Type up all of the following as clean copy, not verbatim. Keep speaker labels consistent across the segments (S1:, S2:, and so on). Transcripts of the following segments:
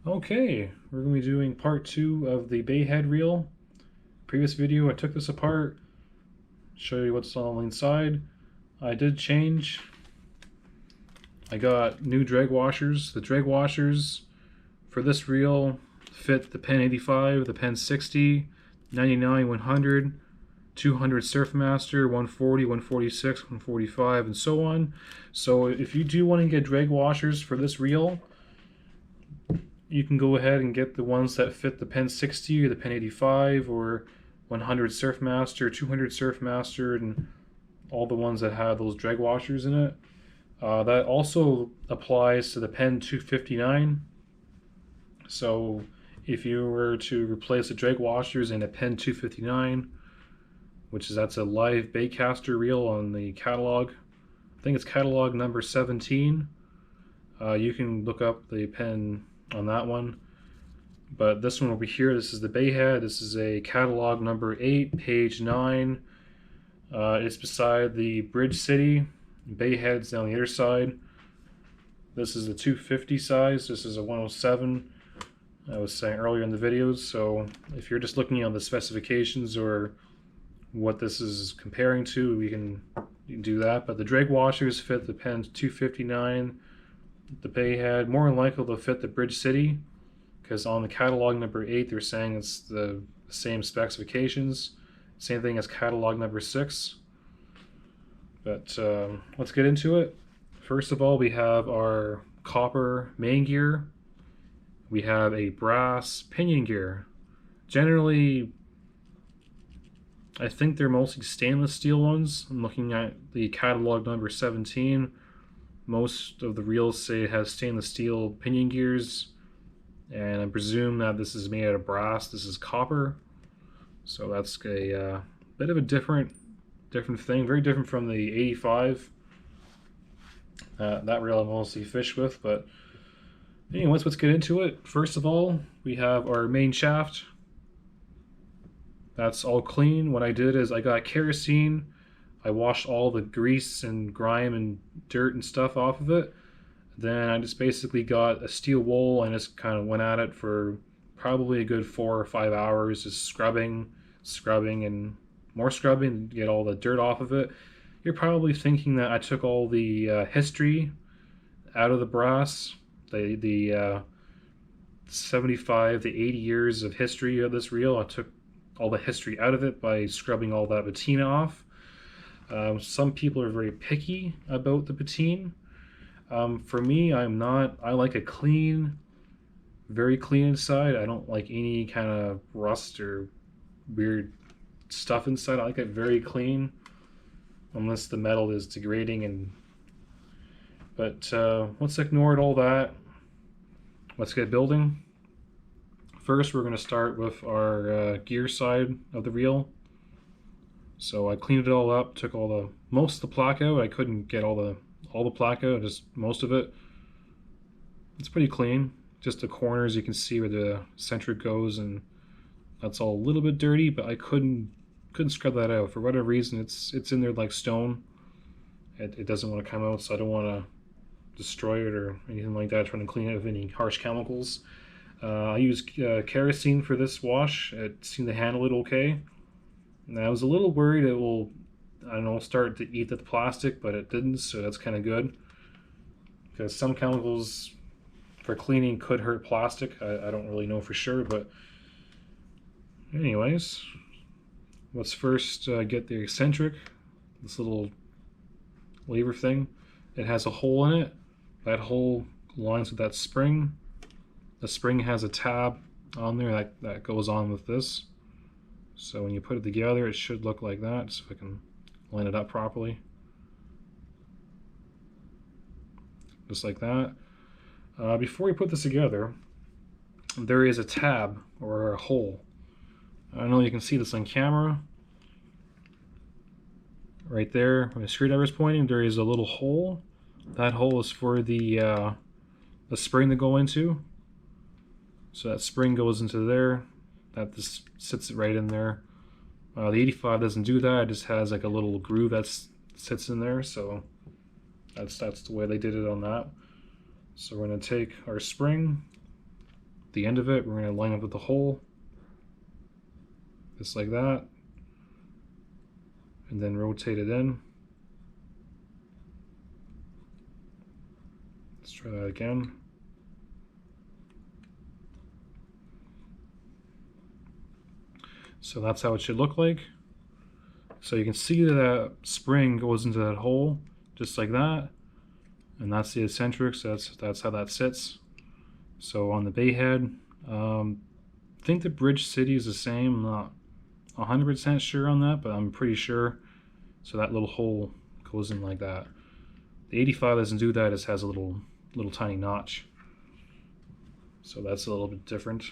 S1: Okay, we're going to be doing part 2 of the bayhead reel. Previous video I took this apart, show you what's on the inside. I did change. I got new drag washers. The drag washers for this reel fit the PENN 85, the PENN 60, 99, 100, 200 Surfmaster, 140, 146, 145, and so on. So if you do want to get drag washers for this reel, you can go ahead and get the ones that fit the PENN 60 or the PENN 85 or 100 Surfmaster, 200 Surfmaster, and all the ones that have those drag washers in it. That also applies to the PENN 259. So if you were to replace the drag washers in a PENN 259, that's a live baitcaster reel on the catalog. I think it's catalog number 17. You can look up the PENN on that one. But this one over here, this is the bayhead. This is a catalog number 8, page 9. It's beside the Bridge City. Bayhead's down the other side. This is a 250 size. This is a 107. I was saying earlier in the videos. So if you're just looking at the specifications or what this is comparing to, you can do that. But the drag washers fit the PENN 259. The bayhead more than likely they'll fit the Bridge City, because on the catalog number 8 they're saying it's the same specifications, same thing as catalog number 6. But let's get into it. First of all, we have our copper main gear. We have a brass pinion gear. Generally, I think they're mostly stainless steel ones. I'm looking at the catalog number 17. Most of the reels say it has stainless steel pinion gears, and I presume that this is made out of brass. This is copper, so that's a bit of a different thing, very different from the 85. That reel I mostly fish with. But anyways, let's get into it. First of all, we have our main shaft. That's all clean. What I did is I got kerosene. I washed all the grease and grime and dirt and stuff off of it. Then I just basically got a steel wool and just kind of went at it for probably a good 4 or 5 hours, just scrubbing, and more scrubbing to get all the dirt off of it. You're probably thinking that I took all the history out of the brass, the 75 to 80 years of history of this reel. I took all the history out of it by scrubbing all that patina off. Some people are very picky about the patine. For me, I'm not. I like a clean, very clean inside. I don't like any kind of rust or weird stuff inside. I like it very clean, unless the metal is degrading. But let's ignore all that. Let's get building. First, we're going to start with our gear side of the reel. So I cleaned it all up, took most of the plaque out. I couldn't get all the plaque out, just most of it. It's pretty clean. Just the corners, you can see where the centric goes, and that's all a little bit dirty, but I couldn't scrub that out. For whatever reason, it's in there like stone. It doesn't want to come out, so I don't want to destroy it or anything like that, trying to clean it with any harsh chemicals. I used kerosene for this wash. It seemed to handle it okay. And I was a little worried it will, I don't know, start to eat the plastic, but it didn't, so that's kind of good. Because some chemicals for cleaning could hurt plastic. I don't really know for sure, but anyways, let's first get the eccentric, this little lever thing. It has a hole in it. That hole lines with that spring. The spring has a tab on there that goes on with this. So when you put it together, it should look like that. So if I can line it up properly. Just like that. Before we put this together, there is a tab or a hole. I don't know if you can see this on camera. Right there, where the screwdriver is pointing, there is a little hole. That hole is for the spring to go into. So that spring goes into there. That just sits right in there. The 85 doesn't do that. It just has like a little groove that sits in there. So that's the way they did it on that. So we're going to take our spring, the end of it, we're going to line up with the hole, just like that, and then rotate it in. Let's try that again. So that's how it should look like. So you can see that spring goes into that hole just like that, and that's the eccentric. So that's how that sits. So on the bayhead, I think the bridge city is the same. I'm not 100% sure on that, but I'm pretty sure. So that little hole goes in like that. The 85 doesn't do that. It has a little tiny notch. So that's a little bit different.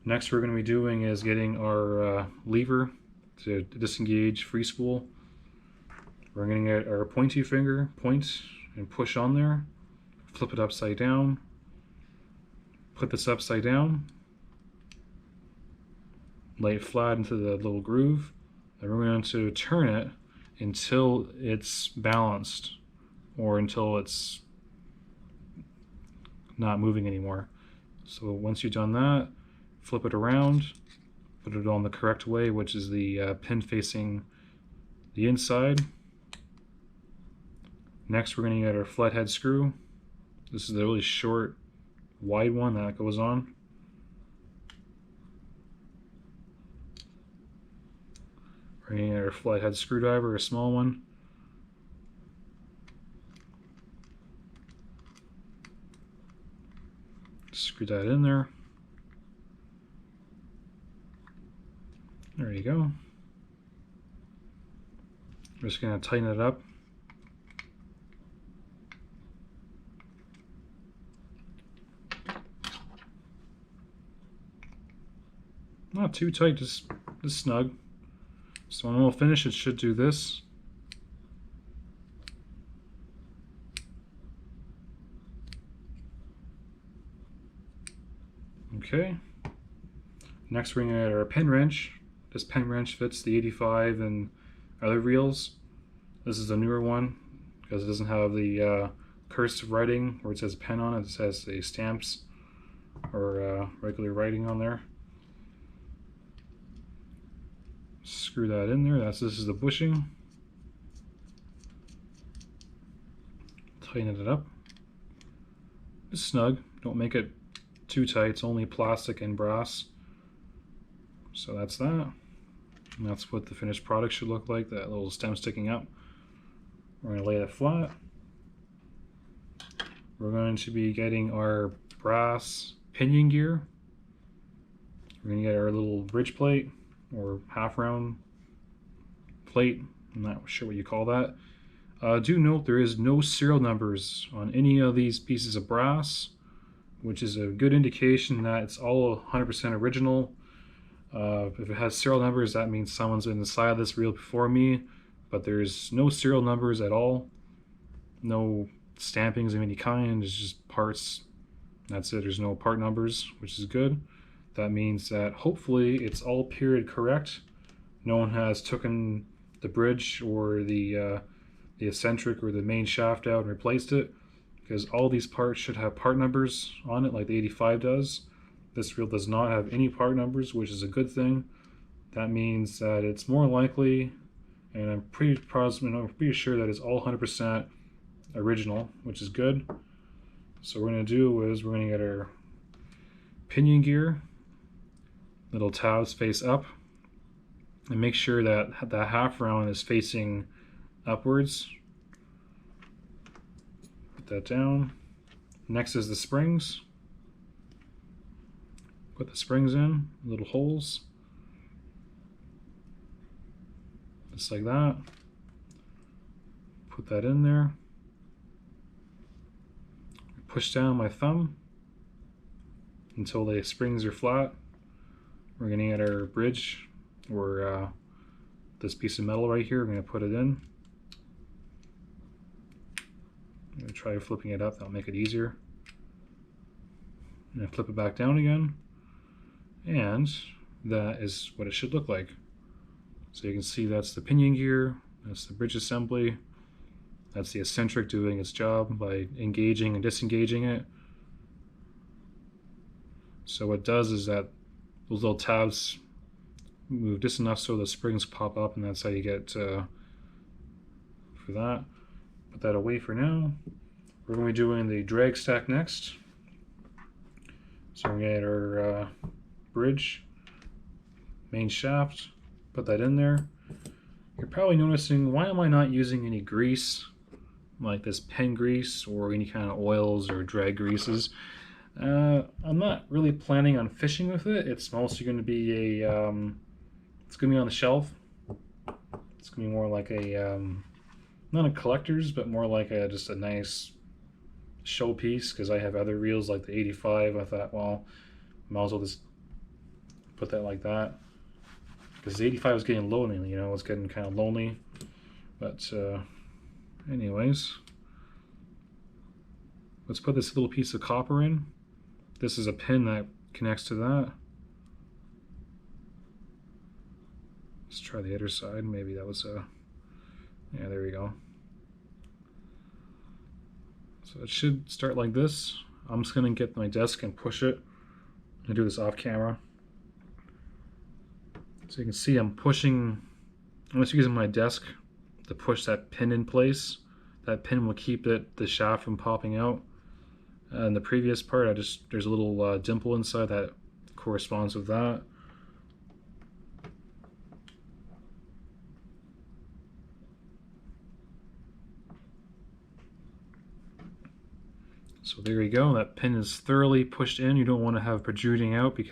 S1: Next we're going to be doing is getting our lever to disengage free spool. We're going to get our pointy finger, point and push on there, flip it upside down, put this upside down, lay it flat into the little groove, and we're going to turn it until it's balanced or until it's not moving anymore. So once you've done that, flip it around, put it on the correct way, which is the pin facing the inside. Next we're going to get our flathead screw. This is the really short, wide one that goes on. We're going to get our flathead screwdriver, a small one. Screw that in there. There you go. We're just going to tighten it up. Not too tight, just snug. So when we'll finish, it should do this. Okay. Next we're going to get our pen wrench. This pen wrench fits the 85 and other reels. This is a newer one because it doesn't have the cursive writing where it says pen on it. It says the stamps or regular writing on there. Screw that in there. This is the bushing. Tighten it up. It's snug. Don't make it too tight. It's only plastic and brass. So that's that. And that's what the finished product should look like. That little stem sticking up. We're going to lay that flat. We're going to be getting our brass pinion gear. We're going to get our little bridge plate or half round plate. I'm not sure what you call that. Do note there is no serial numbers on any of these pieces of brass, which is a good indication that it's all 100% original. If it has serial numbers, that means someone's been inside this reel before me, but there's no serial numbers at all. No stampings of any kind, it's just parts. That's it, there's no part numbers, which is good. That means that hopefully it's all period correct. No one has taken the bridge or the eccentric or the main shaft out and replaced it, because all these parts should have part numbers on it like the 85 does. This reel does not have any part numbers, which is a good thing. That means that it's more likely, and I'm pretty sure that it's all 100% original, which is good. So what we're going to do is we're going to get our pinion gear, little tabs face up, and make sure that that half round is facing upwards. Put that down. Next is the springs. Put the springs in, little holes, just like that. Put that in there. Push down my thumb until the springs are flat. We're going to get our bridge, or this piece of metal right here. We're going to put it in. I'm going to try flipping it up. That'll make it easier. And flip it back down again. And that is what it should look like. So you can see that's the pinion gear, that's the bridge assembly, that's the eccentric doing its job by engaging and disengaging it. So what it does is that those little tabs move just enough so the springs pop up, and that's how you get for that. Put that away for now. We're going to be doing the drag stack next. So we're going to get our bridge, main shaft, put that in there. You're probably noticing, why am I not using any grease, like this pen grease or any kind of oils or drag greases? I'm not really planning on fishing with it. It's mostly going to be a, it's going to be on the shelf. It's going to be more like a, not a collector's, but more like a, just a nice showpiece, because I have other reels like the 85. I thought, well, might as well just put that like that, because the 85 was getting lonely, you know, it's getting kind of lonely. But anyways, let's put this little piece of copper in. This is a pin that connects to that. Let's try the other side. Maybe that was a, yeah, there we go. So it should start like this. I'm just going to get my desk and push it. I'm going to do this off camera. So you can see I'm pushing, I'm just using my desk to push that pin in place. That pin will keep the shaft from popping out. In the previous part, there's a little dimple inside that corresponds with that. So there you go, that pin is thoroughly pushed in. You don't want to have protruding out because